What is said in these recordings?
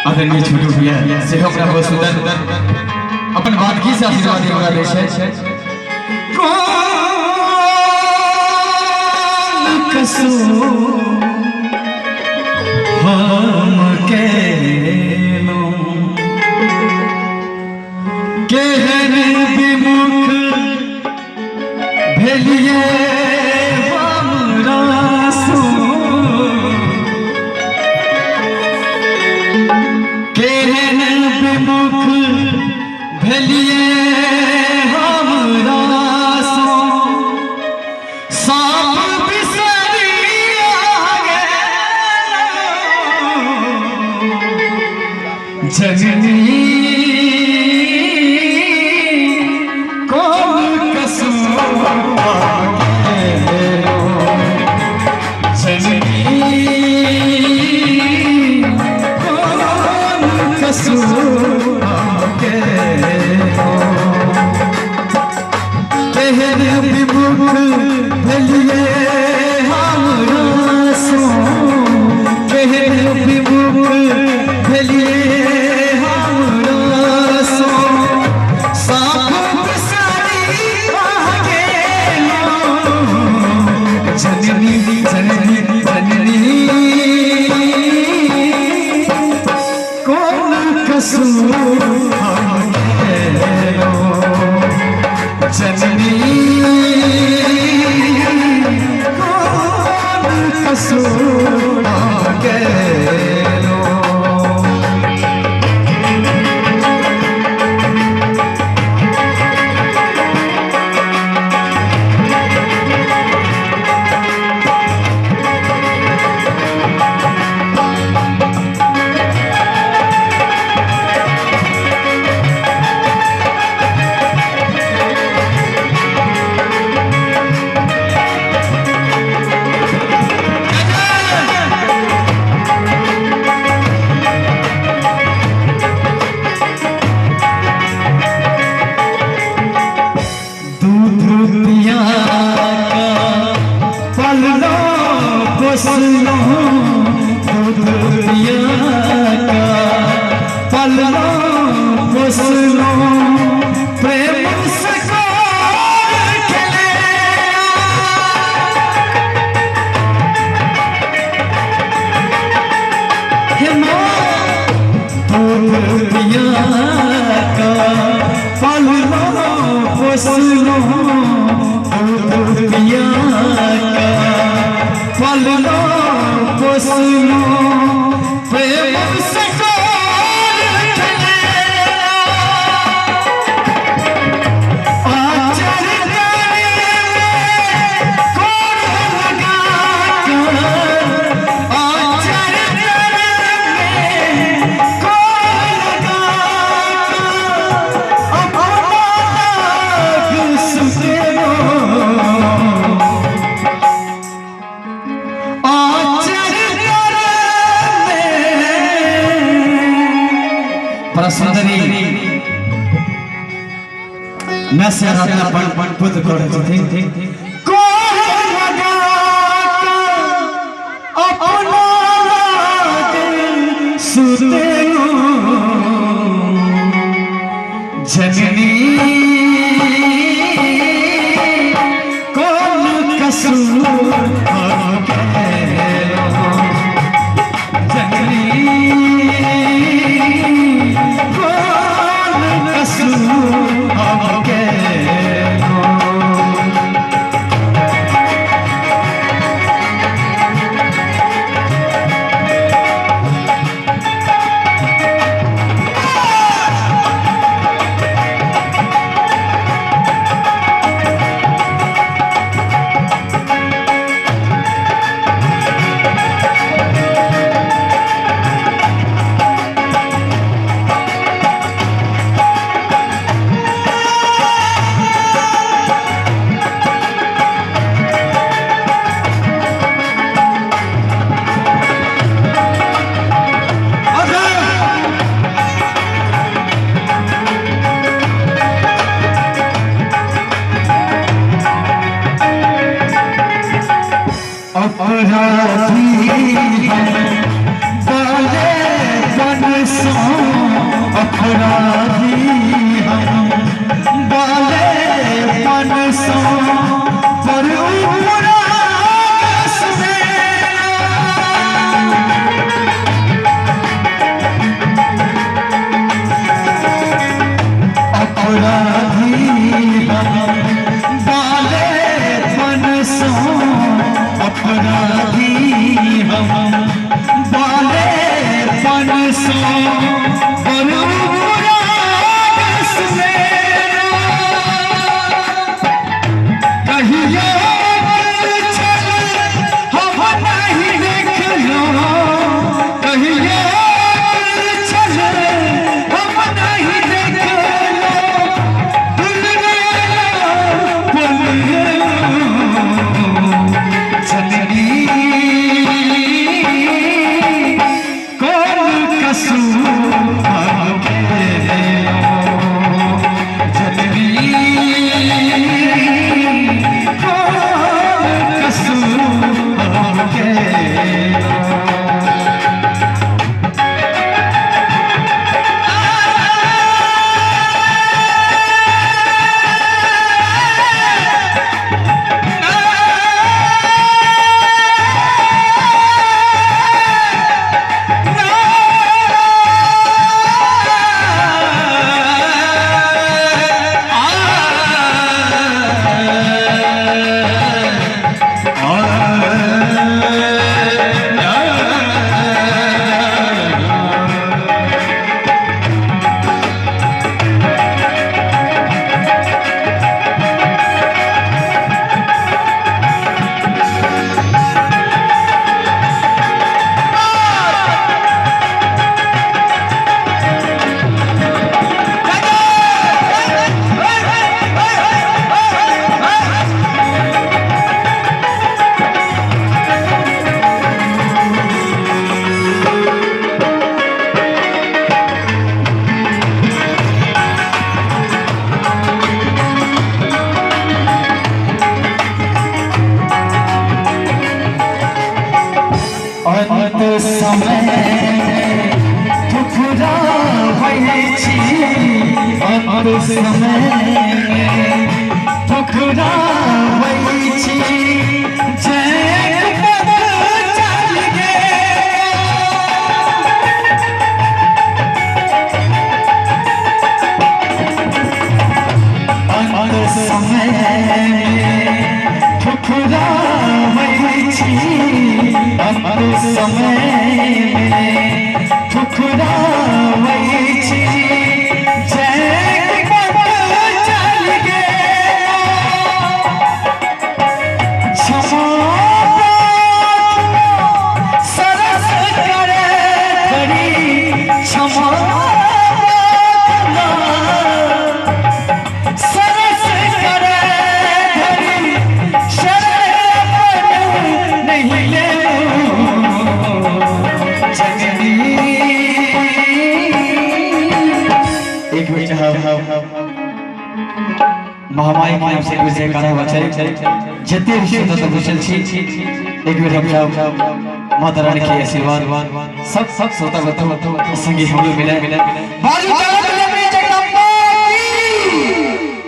आदरणीय छोटू भैया से हमरा बहुत सुंदर अपन बात की से आशीर्वाद देवगा देश है। कौन कसूर हम केलो केहन विमुख भेलिए भेलिए हमरा सो साप बिसरिया गेल जननी कौन कसूर केलो जननी कौन कसूर केहन विमुख भेलिए हमरा सो केहन विमुख भेलिए हमरा सो साप बिसरिया गेलो जननी जननी जननी कौन कसूर जननी कौन कसूर गेलो पसलो दूध पिया का पललो पसलो प्रेम से खेले दूध पिया का पललो पसलो दूध पिया का पललो पसलो प्रेम से खेले आचर कोर लगा आचर कोर लगा अपना सुतेलो सुंदरी मैं से अपना पुत्र कर थी को लगा अपना सुतेलो जननी कौन कसूर केलो जननी अपराधी हम बालेपन सो पर उपरास में अपराधी हम बालेपन सो अपराधी हम बालेपन सो अंत समय ठुकरा छी अंत समय ठुकरा छी समय में ठुकरा छी चल गे सरस करे करी क्षमा सरस करे नहीं ले महामाई के नाम से विजय करा बचे जते विषय तो कुशल छी एक बेर हम सब माता रानी के आशीर्वाद सब सोता बतो संगी हम लोग मिले बाजू जगदम्बा की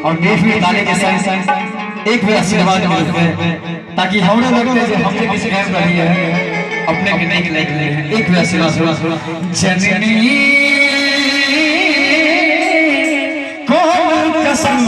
और बेफिर ताले के साथ एक बेर आशीर्वाद मिले ताकि हमरा लगते जे हमसे किसी काम रही है अपने के नहीं लायक एक बेर आशीर्वाद जननी कौन कसम